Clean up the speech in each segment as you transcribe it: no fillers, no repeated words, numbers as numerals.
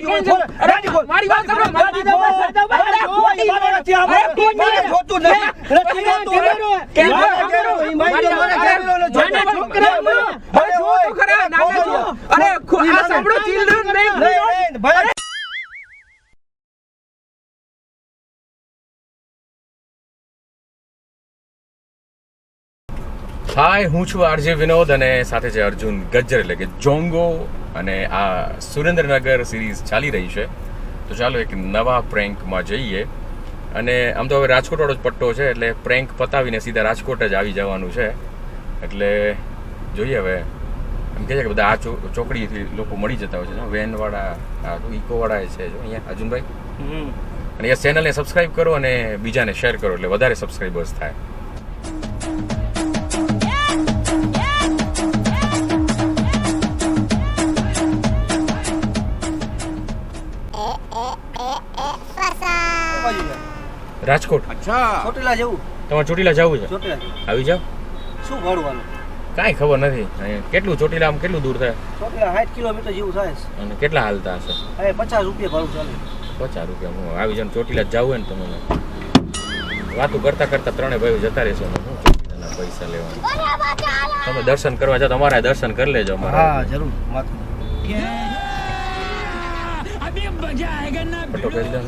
મારી વાત સાંભળો મારી હાય, હું છું આરજે વિનોદ અને સાથે છે અર્જુન ગજ્જર એટલે કે જોંગો. અને આ સુરેન્દ્રનગર સિરીઝ ચાલી રહી છે, તો ચાલો એક નવા પ્રેન્કમાં જઈએ. અને આમ તો હવે રાજકોટવાળો જ પટ્ટો છે, એટલે પ્રેન્ક પતાવીને સીધા રાજકોટ જ આવી જવાનું છે. એટલે જોઈએ હવે. એમ કહે છે કે બધા આ ચોકડીથી લોકો મળી જતા હોય છે, વેનવાળા, આ ઇકોવાળા છે જો અહીંયા અર્જુનભાઈ. અને અહીંયા ચેનલને સબસ્ક્રાઈબ કરો અને બીજાને શેર કરો એટલે વધારે સબસ્ક્રાઈબર્સ થાય. રાજકોટ. અચ્છા, ચોટીલા જવું. તમારે ચોટીલા જવું છે? ચોટીલા આવી જાવ. શું ભાડું વાળું? કાંઈ ખબર નથી. કેટલું ચોટીલા આમ કેટલું દૂર થાય? ચોટીલા 60 કિલોમીટર જેવું થાય છે. અને કેટલા હાલતા હશે? હવે 50 રૂપિયા ભાડું ચાલે. 50 રૂપિયા. હું આવી જાઉં. ચોટીલા જવું હોય ને તમે વાતું કરતા કરતા ત્રણે ભાઈઓ જતા રહેશો. હું ચોટીલાના પૈસા લેવાના. તમે દર્શન કરવા જાઓ, તમારા દર્શન કરી લેજો. હા જરૂર. પટ્ટો કરી દો.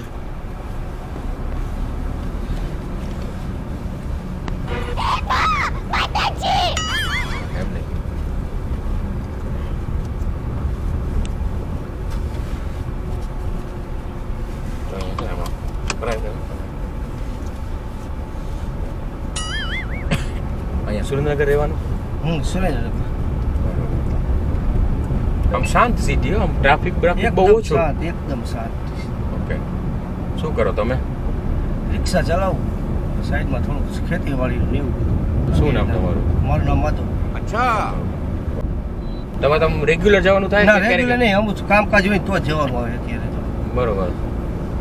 અહીંયા સુરેન્દ્રનગર રહેવાનું? સુરેન્દ્રનગર. આમ શાંત સિટી, આમ ટ્રાફિક બહુ ઓછો. એકદમ શાંત. ઓકે. શું કરો તમે? રિક્ષા ચલાવું, સાઈડમાં થોડું ખેતીવાડીનું એવું. શું નામ તમારું? મારું નામ માધવ. અચ્છા. તમે રેગ્યુલર જવાનું થાય? ના, રેગ્યુલર નહીં, અમુક કામકાજ હોય તો જ જવાનું આવે અત્યારે તો. બરોબર.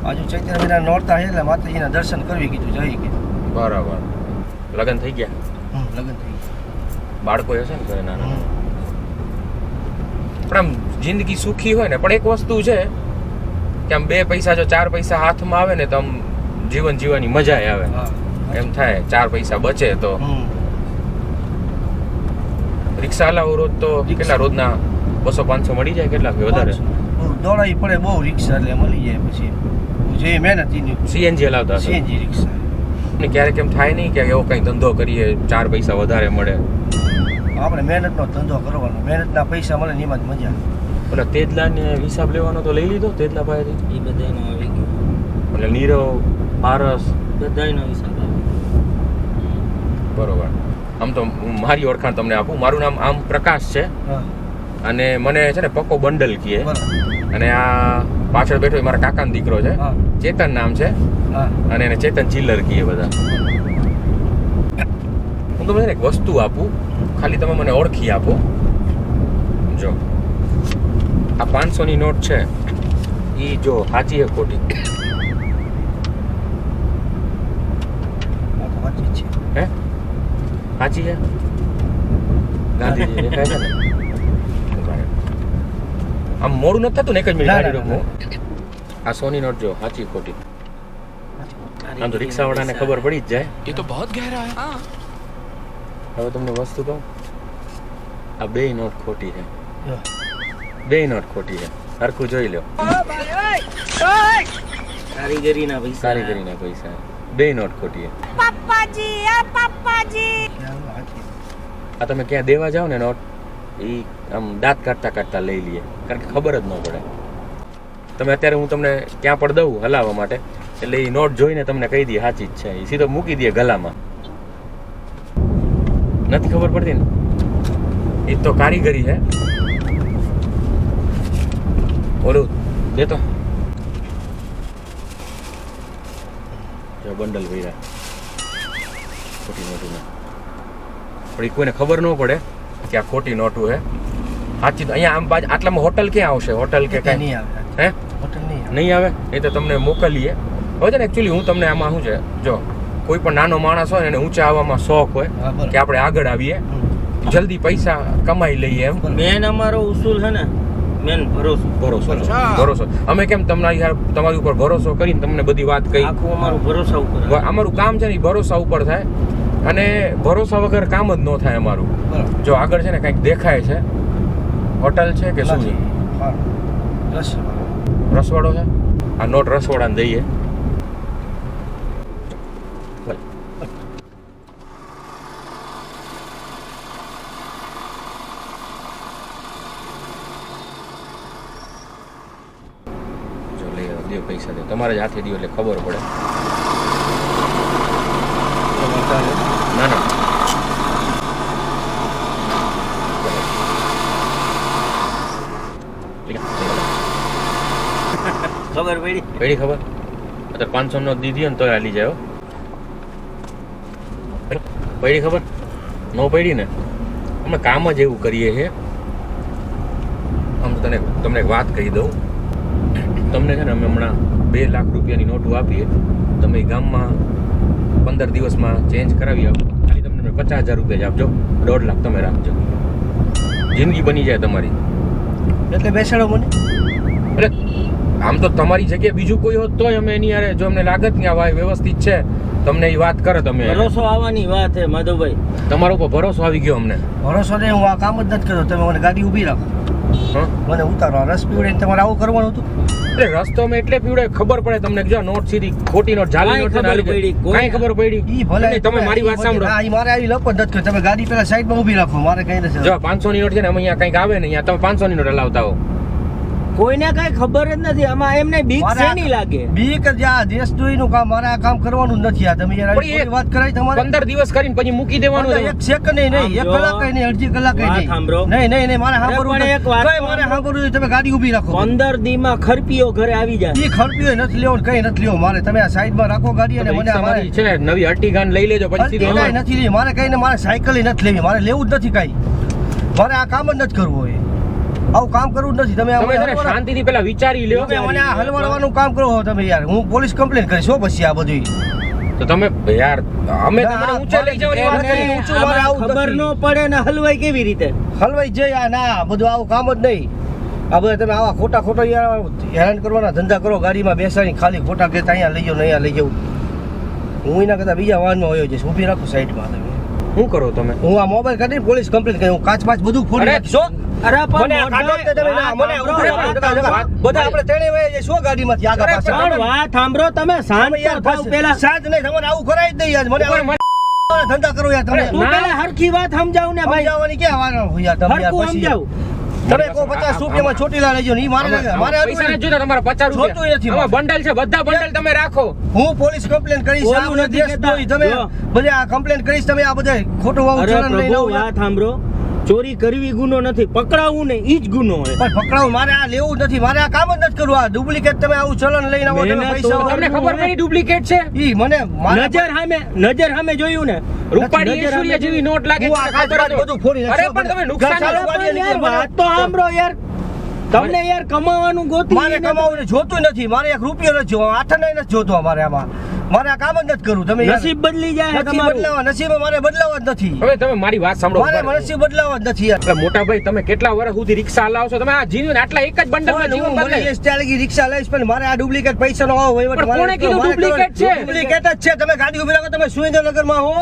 આજુ ચૈત્ર મહિના નોરતા છે એટલે માતાજીના દર્શન કરવી કીધું, જઈ કીધું. બરાબર. લગ્ન થઈ ગયા? લગ્ન થઈ ગયા. બાળકો હશે ને ઘરે નાના? પણ આમ જિંદગી સુખી હોય ને, પણ એક વસ્તુ છે કે આમ 2 પૈસા જો 4 પૈસા હાથમાં આવે ને તો આમ જીવન જીવવાની મજા આવે. એમ થાય 4 પૈસા બચે તો. રિક્ષા હલાવો રોજ તો કેટલા રોજના 200-500 મળી જાય? કેટલા કે વધારે? દોડાવી પડે બહુ રિક્ષા એટલે મળી જાય. પછી જે મહેનત સીએનજી હલાવતા? સીએનજી રિક્ષા. ને ક્યારેક એમ થાય નહીં કે એવો કંઈ ધંધો કરીએ 4 પૈસા વધારે મળે? આપણે મહેનતનો ધંધો કરવાનો, મહેનતના પૈસા મળે ને એમાં જ મજા. ઓલા તેજલાને હિસાબ લેવાનો તો લઈ લીધો તેજલા પાસેથી? એ બધાનો આવી ગયો. એટલે નીરવ, પારસ બધાનો હિસાબ આવે. બરોબર. આમ તો મારી ઓળખાણ તમને આપું. મારું નામ આમ પ્રકાશ છે અને મને છે ને પક્કો બંડલ કહે. અને આ પાછળ બેઠો એ મારા કાકાનો દીકરો છે, ચેતન નામ છે. અને એને ચેતન ચિલ્લર કહે બધા. હું તમને એક વસ્તુ આપું, ખાલી તમે મને ઓળખી આપો. જો આ 500ની નોટ છે, એ જો સાચી છે ખોટી? હે સાચી છે? ગાંધીજી દેખાય છે ને? આમ મોડું નથી થતું ને? એક જ મિનિટ ગાડી રોકું. આ 100ની નોટ જો સાચી ખોટી? આમ તો રિક્ષાવાળાને ખબર પડી જ જાય. ये तो बहुत गहरा है. હવે તમને વસ્તુ કહું, આ 2 નોટ ખોટી છે. 2 નોટ ખોટી છે. હરખું જોઈ લો. કારીગરીના પૈસા. કારીગરીના પૈસા. 2 નોટ ખોટી છે. પપ્પાજી, આ પપ્પાજી. આ તમે ક્યાં દેવા જાઓ ને નોટ, એ આમ દાંત કાઢતા કાઢતા લઈ લઈએ, કારણ કે ખબર જ ન પડે. તમે અત્યારે હું તમને ક્યાં પણ દઉં હલાવવા માટે, એટલે એ નોટ જોઈને તમને કહી દઈએ સાચી જ છે. એ સીધો મૂકી દઈએ ગલામાં. નથી ખબર પડતી ને? એ તો કારીગરી છે. ઓલું દેતો બંડલ ભર્યા ખોટી નોટું. પણ એ કોઈને ખબર ન પડે કે આ ખોટી નોટું હે. સાચી તો અહીંયા આમ આટલામાં હોટલ ક્યાં આવશે? હોટલ કે કઈ નહીં આવે. હે હોટલ નહીં આવે? એ તો તમને મોકલીએ. હવે છે ને એકચ્યુઅલી હું તમને આમાં શું છે, જો કોઈ પણ નાનો માણસ હોય ને એને ઊંચા આવવામાં શોખ હોય કે આપણે આગળ આવીએ, જલ્દી પૈસા કમાઈ લઈએ. એમ મેન અમારો ઉસૂલ છે ને મેન ભરોસો. ભરોસો અમે કેમ તમારી ઉપર ભરોસો કરીને તમને બધી વાત કહી. આખું અમારું ભરોસા ઉપર. અમારું કામ છે ને ઈ ભરોસા ઉપર થાય અને ભરોસા વગર કામ જ ન થાય અમારું. બરાબર. જો આગળ છે ને કંઈક દેખાય છે, હોટલ છે કે શું છે? હા. રસ. રસવાડો છે. આ નોટ રસવાડાને દઈએ. જો લઈ આવો, દે પૈસા દે. તમારે જ હાથે દો એટલે ખબર પડે. ના ના ખબર પડી. પડી ખબર? અત્યારે 500 નો દીધી ને તોય હાલી જાય હો. પડી ખબર? નો પડી ને અમે કામ જ એવું કરીએ છીએ. આમ તો તમને એક વાત કહી દઉં. તમને છે ને અમે હમણાં 2 લાખ રૂપિયાની નોટો આપીએ, તમે ઈ ગામમાં 15 દિવસમાં ચેન્જ કરાવી આવો. ખાલી તમને અમે 50,000 રૂપિયા જ આપજો, 1.5 લાખ તમે રાખજો. જિંદગી બની જાય તમારી. એટલે બેસાડો મને. એટલે આમ તો તમારી જગ્યાએ બીજું કોઈ હોત તોય અમે એની યારે જો અમને લાગત કે આ ભાઈ વ્યવસ્થિત છે, તમને એ વાત કરે તમે. ભરોસો આવવાની વાત છે માધવભાઈ. તમારા ઉપર ભરોસો આવી ગયો અમને. ભરોસો નહીં, હું આ કામ જ નથી કરતો. તમે મને ગાડી ઊભી રાખો, હા મને ઉતારો. રસ પીવડાવીને તમારે આવું કરવાનું હતું. એટલે રસ્તો અમે એટલે પીવડે ખબર પડે તમને કે જો નોટ સીધી ખોટી નોટ જાલી નોટ છે ને હાલી ગઈ. કાંઈ ખબર પડી? ઈ ભલે નહીં, તમે મારી વાત સાંભળો. હા, ઈ મારે આવી લપ જ નથી કરી. તમે ગાડી પેલા સાઈડમાં ઊભી રાખો, મારે કઈ નથી. જો 500 ની નોટ છે ને અમે અહીંયા કંઈક આવે ને અહીંયા તમે 500 ની નોટ હલાવતા હો. કોઈને કઈ ખબર જ નથી આમાં. એમને બીક શેની લાગે? બીક જ આ દેશદ્રોહીનું કામ. મારે આ કામ કરવાનું જ નથી. આ તમે યાર પણ એ આવી વાત કરાઈ તમારે. 15 દિવસ કરીને પછી મૂકી દેવાનું. એક સેકન્ડ નહીં, એક કલાક નહીં, અડધી કલાક વાત નહીં. સાંભળો. નહીં મારે સાંભળવું પણ એક વાત કઈ મારે સાંભળવું નથી. તમે ગાડી ઊભી રાખો. 15 દીમાં ખરપીઓ ઘરે આવી જાય. ઈ ખરપીઓ નથી લેવો, કઈ નથી લેવો મારે. તમે આ સાઈડમાં રાખો ગાડી અને મને રિક્ષા મારે મારી છે નવી અર્ટિગા લઈ લેજો પછી કઈ નથી લેવી મારે. કઈ ને મારે સાયકલ નથી લેવી. મારે લેવું જ નથી કઈ. મારે આ કામ જ નથી કરવું હોય. આવું કામ કરવું જ નથી. તમે તમે છે ને શાંતિથી પેલા વિચારી લ્યો. તમે મને આ હલવાડવાનું કામ કરો તમે યાર. હું પોલીસ કમ્પ્લેન કરીશ હો પછી આ બધું. તો તમે યાર અમે તમને ઊંચે લઈ જવાની વાત કરી. ઊંચું મારે આવું ખબર ન નથી. પડે ને હલવાઈ કેવી રીતે? હલવાઈ જઈ આ ના બધું આવું કામ જ નહીં. આ બધા તમે આવા ખોટા યાર હેરાન કરવાના ધંધા કરો. ગાડીમાં બેસાડી ખાલી ખોટા કે અહીંયા લઈ જાવ ને અહીંયા લઈ જાઉં. હું એના કરતા બીજા વાહનમાં વયો જઈશ. ઊભી રાખો સાઈડમાં. તમે શું કરો તમે? હું આ મોબાઈલ કાઢીને પોલીસ કમ્પ્લેન કરી. હું કાચ બધું ફોડી અરે, નાખીશ. હો? અરે મને આ કાઢો જ તે તમે ના, મને ઊભી રાખો. બધા આપણે ત્રણેય વયા જઈશું હો ગાડીમાંથી આગળ પાછળ. પણ વાત સાંભળો, તમે શાંત તમે યાર તો થાવ પેલા. સાજ નહીં. તમારે આવું કરાય જ નહીં યાર. મને આવા ધંધા કરો યાર તમે. તું પેલા હરખી વાત સમજાવ ને ભાઈ. સમજાવવાની ક્યાં વાર હોય યાર તમે યાર હરખું પછી. સમજાવ. તમે કહો 50 રૂપિયામાં ચોટીલા લઈ જાઓ ને ઈ મારે મારે પૈસા નથી જોતા તમારા 50 જોતું રૂપિયા. નથી. આમાં બંડલ છે, બધા બંડલ તમે રાખો. હું પોલીસ કમ્પ્લેન કરીશ. આ ઓલું બધા નથી દેશદ્રોહી કહેતા. તમે જો. બધા આ કમ્પ્લેન કરીશ. તમે આ બધા ખોટું વાવું અરે ચલણ લઈને પ્રભુ, આવો યાર. વાત સાંભળો. ચોરી કરવી ગુનો નથી, પકડાવવું ને ઈ જ ગુનો હોય. પણ પકડાવું મારે આ લેવું જ નથી. મારે આ કામ જ નથી કરવું. આ ડુપ્લિકેટ તમે આવું ચલણ લઈને આવો તમે મહેનત પૈસા તો તમને ખબર પડી ડુપ્લિકેટ છે? ઈ મને મારે નજર સામે જોયું ને. રૂપાળી નજર ઐશ્વર્યા સામે જેવી નોટ લાગે હું છે, આ ખબર કાચ હતો. બધું ફોડી અરે નાખશો. પણ તમે નુકસાન ચાલો, કરો. ગાડી પણ યાર નીકળો. વાત તો સાંભળો યાર. તમને યાર કમાવાનું ગોતી મારે કમાવું જોતું નથી. મારે એક રૂપિયો નથી જોવો. આઠાના નથી જોતો અમારે આમાં. મારે આ કામ જ નથી કરવું. તમે યાર નસીબ બદલી જાય નથી તમારું. બદલાવા. નસીબ મારે બદલાવા જ નથી. હવે તમે મારી વાત સાંભળો. મારે નસીબ બદલાવા જ નથી યાર. એટલે મોટા ભાઈ તમે કેટલા વર્ષ સુધી રિક્ષા હલાવશો? તમે આ જીવન આટલા એક જ બંડલમાં જીવન મને બદલાય. એ સ્ટાઇલની રિક્ષા લઈશ પણ મારે આ ડુપ્લિકેટ પૈસાનો આવો વહીવટ પણ મારે કોણે કીધું મારે ડુપ્લિકેટ કરવાનો. છે? ડુપ્લિકેટ જ છે. તમે ગાડી ઉભી રાખો. તમે સુરેન્દ્રનગરમાં હો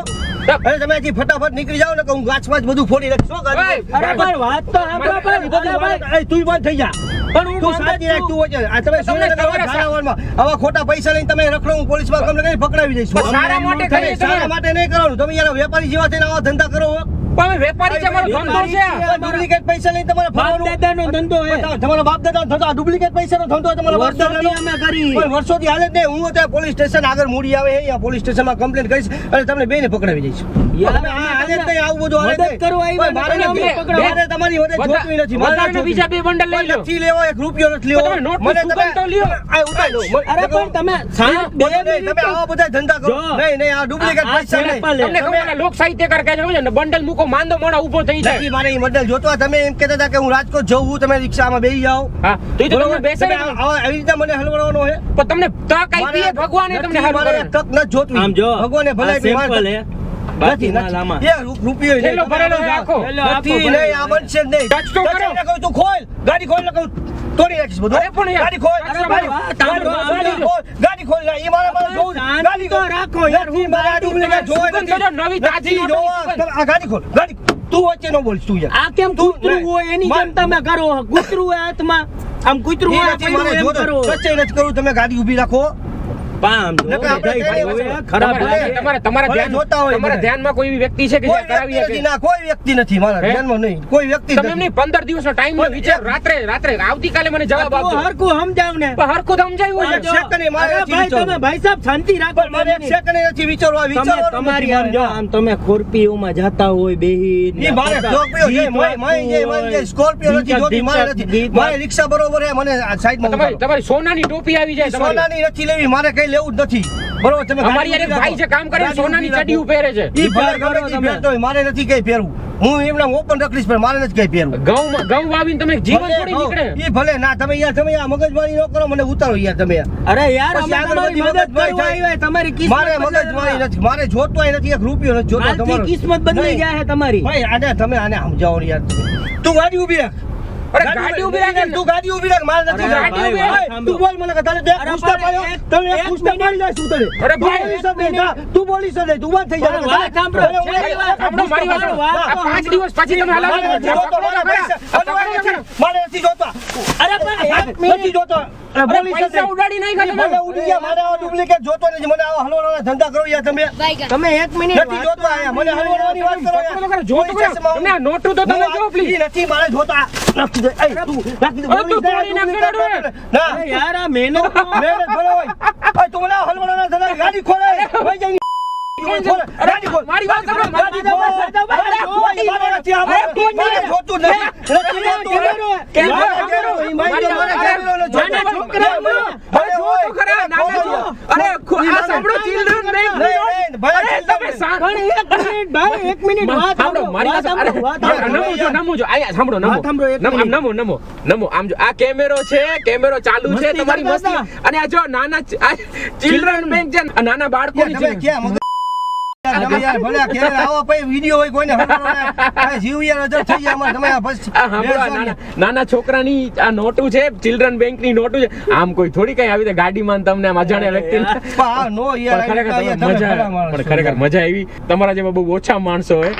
અને તમે અહીંથી ફટાફટ નીકળી જાઓ ને કે હું ગાછમાં જ બધું ફોડી નાખીશ. શું ગાડી? ઓય, અરે પણ વાત તો સાંભળો પણ. બધું મારે- તું બંધ થઈ જા. પણ હું તું બંધ શાંતિ જ રાખ. છું. તું વચ્ચે. આ તમે સુરેન્દ્રનગર ધારાવાડમાં આવા ખોટા પૈસા લઈને તમે રખડો. હું પોલીસમાં કમ્પ્લેન કરી પકડાવી દઈશ. પણ સારા માટે કરીએ તમે. સારા માટે નહીં કરવાનું. તમે યાર વેપારી જેવા થઈને આવા ધંધા કરો હો. પણ હવે વેપારી છે, મારો ધંધો છે. ડુપ્લિકેટ પૈસા લઈને તમારે બાપ ફરવાનું. દાદાનો ધંધો હે. તમારો બાપ દાદાનો ધંધો. આ ડુપ્લિકેટ પૈસાનો ધંધો તમારો બાપ દાદાનો. વર્ષોથી અમે કરી. પણ વર્ષોથી હાલે જ નહીં. હું અત્યારે પોલીસ સ્ટેશન આગળ મૂડી આવે છે. અહીંયા પોલીસ સ્ટેશનમાં કમ્પ્લેન કરીશ અને તમને બેને પકડાવી દઈશ. યાર, તમે આ હાલે જ નહીં. આવું બધું હાલે જ મદદ નહીં. કરવા આવ્યા પણ મારે ને નથી. તમે પકડાવો. મારે તમારી મદદ જોઈતી નથી. મારે વધારાના બીજા બે બંડલ લઈ લો. નથી લેવો. એક રૂપિયો નથી લેવો. પણ તમે નોટની સુગંધ તો લ્યો. આ ઉતારી લો. અરે પણ તમે શાંત બે નહીં, મિનિટ તમે આવા બધા ધંધા કરો. જો. નહીં નહીં આ ડુપ્લિકેટ આ પૈસા નહીં. સેમ્પલ તમને ખબર છે લોક સાહિત્યકાર કહે છે ખબર છે ને, બંડલ મૂકો માંદો મોડા ઊભો થઈ જાય. નથી મારે ઈ મડલ જોતો. તમે એમ કહેતા હતા કે હું રાજકોટ જઉં છું. તમે રિક્ષામાં બેસી જાઓ. હા તો ઈ તો તમને બેસે તમે આવી રીતે મને હલવાડવાનો છે. પણ તમને તક આપી છે ભગવાને તમને હારું મારે કરવાની. તક નથી જોતવી. આમ જો ભગવાને ભલાઈ આ આપી. simple હે. બાકી નથી, માલ નથી. આમાં. એ રૂપિયો નહીં. થેલો ભરેલો છે આખો. થેલો આખો નથી, ભરેલો. નહીં, આ બનશે જ નહીં. ટચ તો કરો. ટચ એટલે કહું, તું ખોલ ગાડી ખોલ એટલે કહું, તોડી નાખીશ બધું. અરે પણ યાર. ગાડી ખોલ, અરે ગાડી વાત ગાડી સાંભળો, ખોલ, ગાડી સાંભળો. ખોલ, ગાડી ખોલ ના, એ મારા જોવું છે. શાંતિ ગાડી તો ખોલ. રાખો યાર, નથી, મારે આ ડુપ્લિકેટ જોવા સુગંધ નથી. તો જો નવી તાજી નથી નોટોની જોવા. સુગંધ. આ ગાડી ખોલ, ગાડી તું વચ્ચે ન બોલીશ તું યાર. આ કેમ તું કૂતરું નહીં. હોય એની જેમ તમે કરો કૂતરું હોય હાથમાં આમ કૂતરું ઈ હોય નથી પડ્યું મારે એમ જોતો. કરો ટચ નથી કરવું, તમે ગાડી ઊભી રાખો. પામ જો નકર આપણે બધાય કઈ ભાઈ વસ્તુ- હવે ખરાબ ભલે, લાગે. તમારા ભલે જોતા હોય તમારા બધા. ધ્યાનમાં કોઈ એવી વ્યક્તિ છે કે જે કોઈ કરાવી વ્યક્તિ શકે નથી, ના, કોઈ વ્યક્તિ નથી મારા હે? ધ્યાનમાં નહીં. કોઈ વ્યક્તિ તમે નથી. એમની 15 દિવસનો ટાઈમ લો વિચાર રાત્રે આવતીકાલે મને જવાબ તું આપજો હરખું સમજાવ ને પણ હરખું સમજાયું એક છે સેકન્ડ એ મારે અરે નથી ભાઈ વિચારવું. તમે ભાઈ સાહેબ શાંતિ રાખો પણ મારે એક સેકન્ડ એ નથી વિચારવું. આ તમે વિચારવાનું તમારી નથી આમ જો મારે. આમ તમે ખોરપીઓમાં જાતા હોય બેહીન ઈ મારે સ્કોર્પિયો છે, મારી જે સ્કોર્પિયો નથી જોતી, મારે નથી. મારે રિક્ષા બરોબર છે, મને આ સાઈડમાં તમારી ઉતારો. તમારી સોનાની ટોપી આવી જાય તમારી સોનાની નથી લેવી, મારે કઈ લેવું જ નથી. બરોબર, તમે અમારી યાર એક ભાઈ છે કામ કરે સોનાની ચડીયું પહેરે છે ઈ ભલે વિચાર કરો ગમે તે તમે. પહેરતો હોય, મારે નથી કઈ પહેરવું. હું એમને ઓપન રાખીશ, પણ મારે નથી કઈ પહેરવું. ઘઉં વાવીને તમે જીવન ભલે, થોડી નીકળે ઈ ભલે ના, તમે આ મગજમારી ન કરો, મને ઉતારો યાર તમે. અરે યાર પછી અમે આગળ તમારી બધી મદદ મગજમારી કરવા થાય. આવ્યા તમારી કિસ્મત મારે મગજમારી નથી, મારે જોતોય નથી, એક રૂપિયો નથી જોતો કાલથી તમારો. કિસ્મત બદલાઈ નહીં. જાય છે તમારી ભાઈ આને તમે આને સમજાવો યાર. તું ગાડી ઊભી રાખ. અરે ગાડી ઊભી રાખ ને. તું ગાડી ઊભી રાખ, મારે નથી અરે ગાડી ભાઈ, ઊભી ભાઈ, રાખ. તું બોલ મને કે તને અરે પૂછતા ભાઈ, પાડ્યો, એક- તને એક પૂછતા મિનિટ. પાડી જાય શું તને? અરે તું ભાઈ, બોલી શકે ના, તું બોલી શકે, તું બંધ થઈ જા. પણ વાત સાંભળો, ભલે હું છેલ્લી વાત સાંભળો મારી વાત વાત આ તો 5 દિવસ પછી તમે મારે હલાવી નથી જોતો, મારે પૈસા. મારે નથી જોતો. અરે પણ એક નથી મિનિટ જોતો. અરે બોલી શકે. પૈસા ઉડાડી નહીં ઈ ભલે ઉડી ગયા, મારે આવા ડુપ્લિકેટ જોતો નથી, મને આવા હલવાના ધંધા કરો યાર તમે. તમે એક મિનિટ નથી જોતો આયા, મને હલવાનાની વાત કરો યાર. જોતો પોલીસ સ્ટેશનમાં તમે આ નોટું તો તમે જો પ્લીઝ ઈ નથી મારે જોતા. રાખી દે. એય, તું રાખી દે. અરે તું બોલી જાય, તોડી નાખશે ડુપ્લિકેટ રે. ના. અરે યાર આ મહેનત મહેનત ભલે હોય. અય તું મને આ હલવાના ધંધા ગાડી ખોલે. વઈ જાય. ગાડી ખોલ. મારી વાત સાંભળો, ગાડી ખોલ. અરે, મારે નથી આ. મારે જોતું નથી. નથી જોતું. કેમ મારે ખબર? કેમેરો, ઈ મારી મારે કેમેરો નથી જોતો. નાના છોકરા ભલે હોય. તો ખરા, નાના છો. અરે આ સાંભળો ચિલ્ડ્રન બેંક નહીં, ભલે અરે તમે પણ એક મિનિટ ભાઈ એક મિનિટ વાત સાંભળો મારી વાત સાંભળો, વાત સાંભળો. નમો જો આયા સાંભળો નમો વાત સાંભળો, એક નમો મિનિટ. નમો આમ જો આ કેમેરો છે કેમેરો ચાલુ છે મસ્તી તમારી કરતા મસ્તી અને આ જો નાના ચિલ્ડ્રન બેંક છે આ નાના બાળકોની તમે છે ક્યાં મગજ તમે યાર ભલે આ કેમેરા આવા પછી વિડિયો હોય કોઈને આ જીવ યાર અજર થઈ જાય અમારે. તમે આ બસ આ સાંભળો, આ નાના છોકરાની આ નોટું છે ચિલ્ડ્રન બેંક ની નોટું છે આમ કોઈ થોડી કઈ આવી રીતે ગાડીમાં તમને આમ અજાણ્યા વ્યક્તિને પા નો યાર પણ ખરેખર યાર, તમે તમે મજા ભલા માણસો. પણ ખરેખર મજા આવી તમારા જેવા બહુ ઓછા માણસો હોય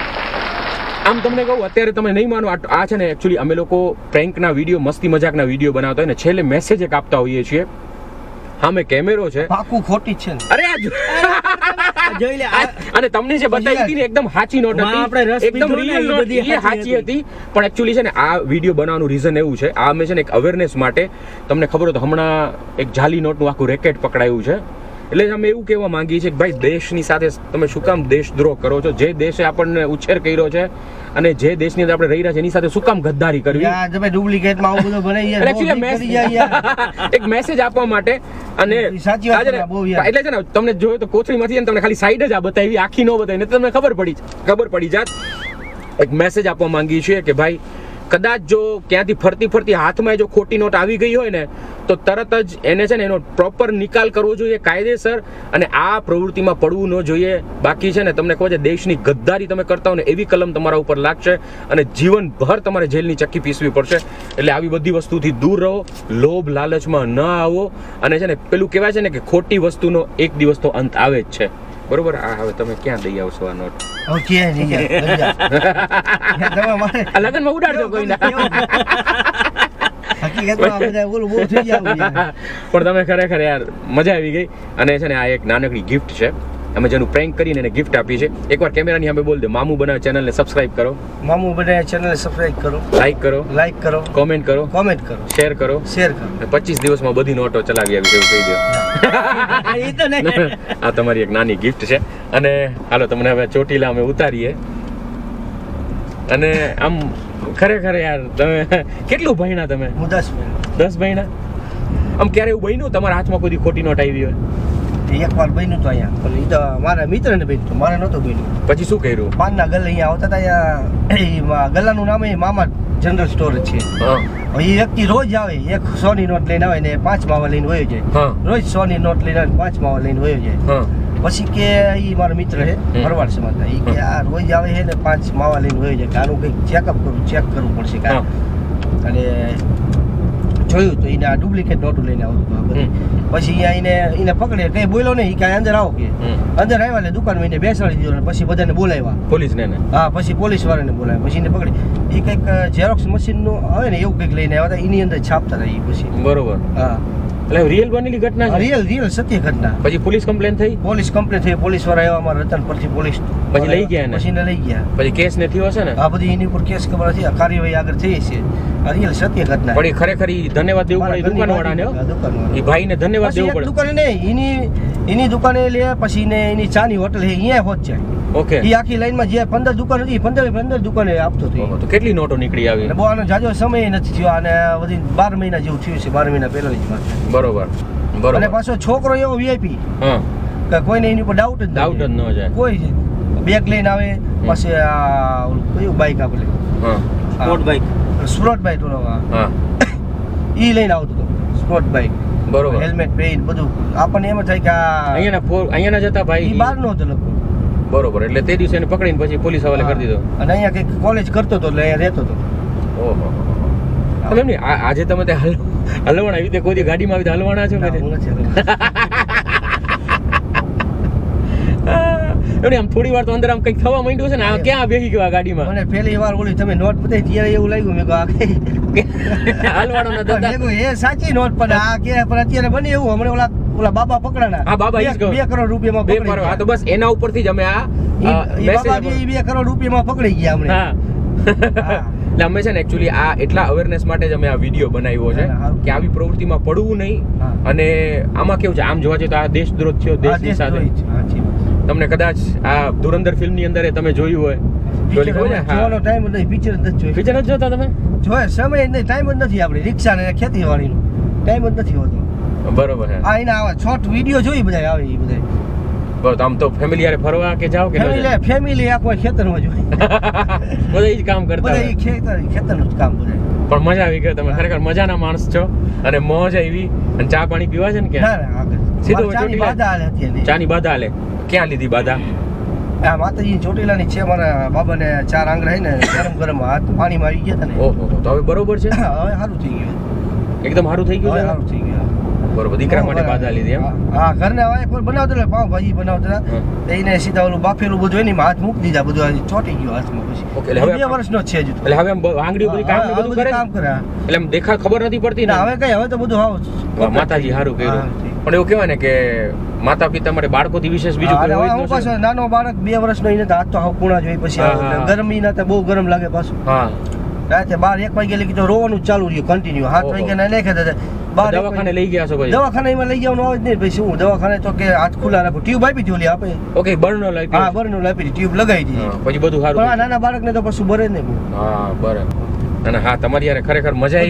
આમ તમને કહું અત્યારે તમે નહીં માનો આ છે ને એકચ્યુઅલી અમે લોકો પ્રેન્કના વિડીયો મસ્તી મજાકના વિડીયો બનાવતા હોય ને છેલ્લે મેસેજ એક આપતા હોઈએ છીએ સામે કેમેરો છે પાકું ખોટી જ છે ને. અરે આ જોઈ લે અને તમને જે બતાવી હતી ને એકદમ સાચી નોટ માં આપણે હતી રસ એકદમ પીધો ને, રિયલ એ નોટ બધી એ સાચી હતી પણ એકચ્યુઅલી છે ને આ વિડીયો બનાવવાનું રીઝન એવું છે આ મેં છે ને એક અવેરનેસ માટે તમને ખબર હોય તો હમણાં એક જાલી નોટનું આખું રેકેટ પકડાયું છે એટલે જ અમે એવું કહેવા માંગીએ છીએ કે ભાઈ દેશની સાથે તમે શું કામ દેશદ્રોહ કરો છો જે દેશે આપણને ઉછેર કર્યો છે અને જે દેશની અંદર આપણે રહી રહ્યા છે એની સાથે શું કામ ગદ્દારી કરવી યાર તમે ડુપ્લિકેટ માં આવું બધું બનાવી યાર બહુ Actually, ઠીક કરી જાય યાર. એક મેસેજ આપવા માટે અને સાચી વાત આજે છે, બહુ યાર. એટલે છે ને તમને જોયું તો કોથળીમાંથી છે ને તમને ખાલી સાઈડ જ આ બતાવી આખી ન બતાવી ને તમને ખબર પડી જાત એક મેસેજ આપવા માંગીએ છીએ કે ભાઈ કદાચ જો ક્યાંથી ફરતી હાથમાં જો ખોટી નોટ આવી ગઈ હોય ને તો તરત જ એને છે ને એનો પ્રોપર નિકાલ કરવો જોઈએ કાયદેસર અને આ પ્રવૃત્તિમાં પડવું ન જોઈએ બાકી છે ને તમને કહો છે દેશની ગદ્દારી તમે કરતા હો ને એવી કલમ તમારા ઉપર લાગશે અને જીવનભર તમારે જેલની ચક્કી પીસવી પડશે એટલે આવી બધી વસ્તુથી દૂર રહો લોભ લાલચમાં ન આવો અને છે ને પેલું કહેવાય છે ને કે ખોટી વસ્તુનો એક દિવસ તો અંત આવે જ છે બરોબર આ હવે તમે ક્યાં દઈ આવશો આ નોટ હવે ક્યાંય નહીં યાર, લઈ જા. તમે મારે આ લગનમાં ઉડાડજો કોઈના હકીકતમાં આ બધા ઓલું બહુ થઈ જાય યાર. પણ તમે ખરેખર યાર મજા આવી ગઈ અને છે ને આ એક નાનકડી ગિફ્ટ છે અમે જેનું પ્રેન્ક કરીને એને ગિફ્ટ આપી છે એકવાર કેમેરાની સામે બોલ દે મામુ બનાવે ચેનલને સબસ્ક્રાઇબ કરો મામુ બધા ચેનલ સબસ્ક્રાઇબ કરો, લાઈક કરો લાઈક કરો, કોમેન્ટ કરો કોમેન્ટ કરો, શેર કરો શેર કરો. અને 25 દિવસમાં બધી નોટો ચલાવી આવી એવું કહી દો એ તો નહીં આ તમારી એક નાની ગિફ્ટ છે અને હાલો તમને હવે ચોટીલા અમે ઉતારીએ અને આમ ખરેખર યાર તમે કેટલું ભણ્યા તમે હું 10 મિનિટ 10 ભણ્યા આમ ક્યારે એવું બન્યું તમારા હાથમાં કોઈ ખોટી નોટ આવી હોય એકવાર બન્યું તો અહીંયા પણ ઈ તો મારા મિત્રને બન્યું હતું, મારે નહોતું બન્યું. પછી શું કર્યું પાનના ગલ્લે અહીંયા આવતા હતા અહીંયા ગલ્લાનું નામ એ મામા જનરલ સ્ટોર જ છે. હા હવે એ વ્યક્તિ રોજ આવે એક 100 ની નોટ લઈને આવે ને 5 માવા લઈને વયો જાય હા રોજ 100 ની નોટ લઈને આવે 5 માવા લઈને વયો જાય હા પછી કે ઈ મારો મિત્ર છે ભરવાડ સમાજના ઈ કે આ રોજ આવે છે ને 5 માવા લઈને હોય છે કે આનું કંઈક ચેક કરવું પડશે કે અને જોયું તો એને આ ડુપ્લિકેટ નોટો લઈને આવતું આ બધી પછી અહીંયા એને પકડે કઈ બોલ્યો નહીં કે અંદર આવો કે અંદર આવ્યા એટલે દુકાનમાં એને બેસાડી દીધો અને પછી બધાને બોલાવ્યા પોલીસને ને હા પછી પોલીસ વાળાને બોલાવ્યા પછી એને પકડી એ કંઈક ઝેરોક્સ મશીનનું આવે ને એવું કંઈક લઈને આવ્યા હતા એની અંદર છાપતા હતા એ પછી બરોબર હા એટલે રિયલ બનેલી ઘટના છે રિયલ સત્ય ઘટના પછી પોલીસ કમ્પ્લેન થઈ પોલીસ કમ્પ્લેન થઈ પોલીસ વાળા આવ્યા અમારા રતન પરથી પોલીસ પછી લઈ ગયા એને? પછી એને લઈ ગયા પછી કેસ ને થયો હશે ને આ બધી એની ઉપર કેસ ખબર હતી કાર્યવાહી આગળ થઈ છે આ રિયલ સત્ય ઘટના પણ એ ખરેખર ઈ ધન્યવાદ દેવું પડે દુકાનવાળાને હો. ઈ ભાઈને ધન્યવાદ પછી દેવું એક પડે દુકાને નહીં એની દુકાને લે પછી ને એની ચાની હોટલ છે અહીંયા હોત જાય ઓકે એ આખી લાઈનમાં જે 15 દુકાન હતી 15 દુકાને આપતો હતો તો કેટલી નોટો નીકળી આવી એટલે બહુ આનો જાજો સમય નથી થયો અને બધી 12 મહિના જેવું થયું છે 12 મહિના પહેલાની જ વાત છે બરોબર અને બરોબર પાછો છોકરો એવો વીઆઈપી હા કે કોઈને એની ઉપર ડાઉટ જ ડાઉટ જ ન જાય કોઈ બેગ લઈને આવે પછી આ ઓલું કયું બાઈક આપણે હા સ્પોર્ટ બાઇક સ્પોર્ટ બાઈક ઓલો હા ઈ લઈને આવતો હતો સ્પોર્ટ બાઈક બરોબર હેલ્મેટ પહેરીને બધું આપણને એમ થાય કે આ અહીંયાના જતા ભાઈ ઈ બહાર નો હતો લગભગ બરોબર એટલે તે દિવસે એને પકડીને પછી પોલીસ હવાલે કરી દીધો અને અહીંયા કંઈક કોલેજ કરતો હતો એટલે અહીંયા રહેતો હતો ઓહો તમે એમ નહીં આજે તમે તે હલવાણા આવી રીતે કોઈ દી ગાડીમાં આવી હલવાણા છો ના, કે હું નથી રહેતો. એમને આમ થોડી વાર તો અંદર આમ કંઈક થવા માંડ્યું છે ને આ ક્યાં બેસી ગયો આ ગાડીમાં મને પહેલી વાર ઓલી તમે નોટ બતાવી ત્યારે એવું લાગ્યું મેં કહ્યું આ કઈ હલવાડો ના દાદા મેં કહ્યું, એ સાચી નોટ પણ આ કે પણ અત્યારે બની એવું હમણાં ઓલા બાબા પકડાના હા, બાબા ઈ જ કહું. 2 કરોડ રૂપિયામાં બે પકડી મારો ગયા. હા તો બસ એના ઉપરથી જ અમે આ ઈ બાબાજી 2 કરોડ રૂપિયામાં પકડી ગયા હમણાં હા હા. એટલે અમે છે ને એકચ્યુઅલી આ એટલા અવેરનેસ માટે જ અમે આ વિડીયો બનાવ્યો છે હા, સારું. કે આવી પ્રવૃત્તિમાં પડવું નહીં હા. અને આમાં કેવું છે આમ જોવા જઈએ તો આ દેશદ્રોહ થયો આ દેશની સાથે દેશદ્રોહી છે, સાચી વાત. તમને કદાચ આ ધુરંધર ફિલ્મની અંદર એ તમે જોયું હોય પિક્ચર જોવાનો ટાઈમ જ નહીં પિક્ચર જ નથી જોયું પિક્ચર નથી જોતા તમે જોયે સમય જ નહીં ટાઈમ જ નથી આપણે રિક્ષા ને ખેતીવાડીનો ટાઈમ જ નથી હોતો બરોબર છે આ એના આવા શોર્ટ વિડીયો જોઈ બધા આવે એ બધા બસ આમ તો ફેમિલી યારે ફરવા કે જાઓ કે ન જાઓ? ફેમિલી આખો ખેતરમાં જોઈ બધા એ જ કામ કરતા બધા હોય. એ ખેતરનું જ કામ બધા પણ મજા આવી ગઈ તમે ખરેખર મજાના માણસ છો અને મોજ આવી અને ચા પાણી પીવા છે ને ના ક્યાં ના આગળ સીધો મારે ચાની ચોટીલા? બાધા હાલે અત્યારે ચાની બાધા હાલે ક્યાં લીધી બાધા આ માતાજી ચોટીલાની છે મારા બાબાને 4 આંગળા હે ને ગરમ હાથ પાણીમાં આવી ગયા હતા ને ઓહો તો હવે બરોબર છે હવે સારું થઈ ગયું એકદમ સારું થઈ હવે ગયું છે સારું થઈ ગયું બરોબર દીકરા માટે બાધા લીધી એમ હા ઘરના વાય કોઈ બનાવતા એટલે પાવ ભાજી બનાવતા હા. તો એને સીધા ઓલું બાફેલું બધું એની હાથ મૂકી દીધા બધું આજે ચોટી ગયું હાથમાં પછી ઓકે, એટલે હવે 2 વર્ષનો જ છે હજુ તો. એટલે હવે આમ આંગળીઓ બધી કામ ને હવે બધું કરે કામ કરે હા. એટલે આમ દેખા ખબર નથી પડતી ને ના હવે કઈ હવે તો બધું હાવ વાહ, માતાજી સારું કર્યું હા, ઠીક. પણ એવું કહેવાય ને કે માતા પિતા માટે બાળકોથી વિશેષ બીજું હા, કોઈ અને હોય જ હું ન પાછો શકે. નાનો બાળક 2 વર્ષનો એને તો હાથ તો હાવ કૂણા જોઈ પછી હા, હા. ગરમી ના તો બહુ ગરમ લાગે પાછું હા રાતે 12 1 વાગે લગી તો રોવાનું જ ચાલુ રહ્યું કન્ટિન્યુ 7 ઓહો. વાગે ના નાખ્યા હતા 12 દવાખાને લઈ ગયા છો પછી દવાખાનામાં લઈ જવાનું આવે જ નહીં ભાઈ શું દવાખાને તો કે હાથ ખુલ્લા રાખો ટ્યુબ આપી હતી ઓલી આપે ઓકે બર્નો લઈ હા ગયો બરનું આપી હતી ટ્યુબ લગાવી દીધી પછી બધું પણ આ સારું નાના બાળકને તો પછી બરે જ નહીં બહુ. હા બરાબર અને હા તમારી યારે ખરેખર મજા આવી